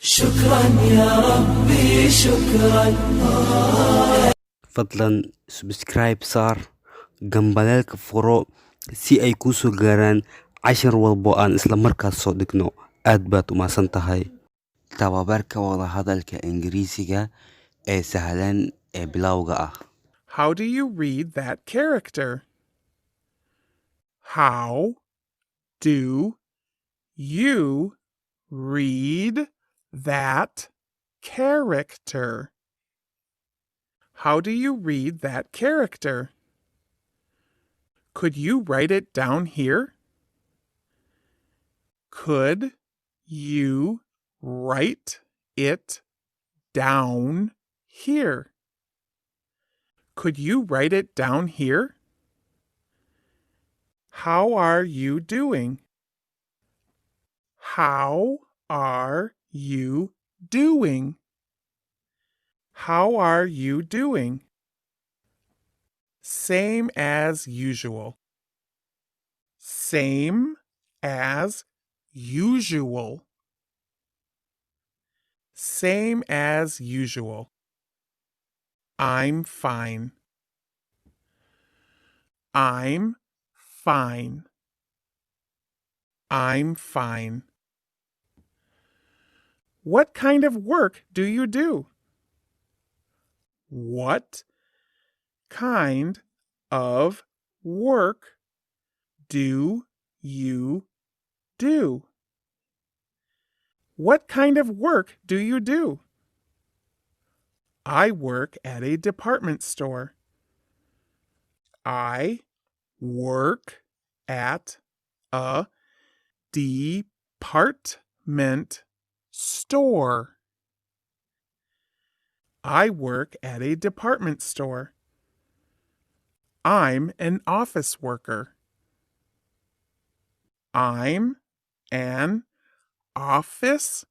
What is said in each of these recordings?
شكرا يا ربي شكرا. fadlan subscribe saar gambaleelka furo si ay kuu soo gaaraan cashar walbo aan isla markaas soo dhigno. aad baad u mahadsan tahay. Tababarka Wadahadalka Ingiriisiga ee Sahlan ee Bilawga ah. How do you read that character? How do you read that character? How do you read that character? Could you write it down here? Could you write it down here? Could you write it down here? How are you doing? How are you doing? How are you doing? Same as usual. Same as usual. Same as usual. I'm fine. I'm fine. I'm fine. What kind of work do you do? What kind of work do you do? What kind of work do you do? I work at a department store. I work at a department store. I work at a department store. I'm an office worker. I'm an office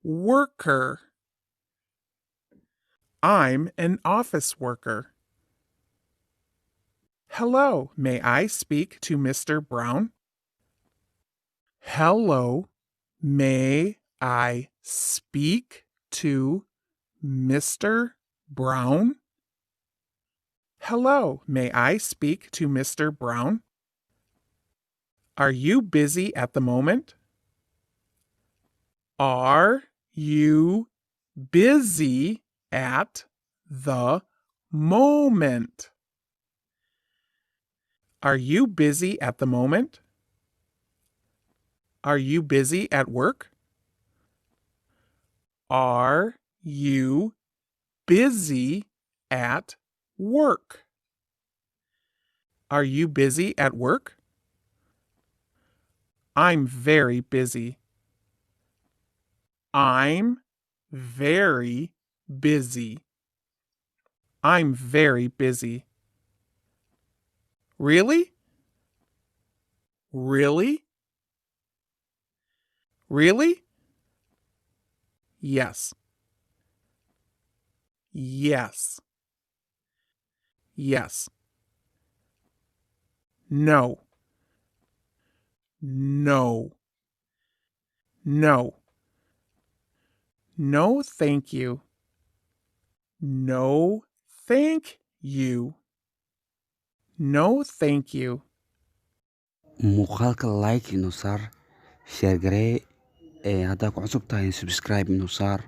worker. I'm an office worker. Hello, may I speak to Mr. Brown? Hello, may I speak to Mr. Brown? Hello, may I speak to Mr. Brown? Are you busy at the moment? Are you busy at the moment? Are you busy at the moment? Are you busy at work? Are you busy at work? Are you busy at work? I'm very busy. I'm very busy. I'm very busy. Really? Really? Really? Yes. Yes. Yes. No. No. No. No, thank you. No, thank you. No, thank you. muuqaalka like inuu saar, share garee, haddaa ku cusub tahay subscribe inuu saar.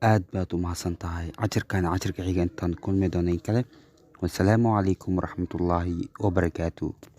aad baad u mahadsan tahay. cashirka xiga intaan kulmi doono in kale. wasalaamu calaykum waraxmatullaahi wabarakaatu.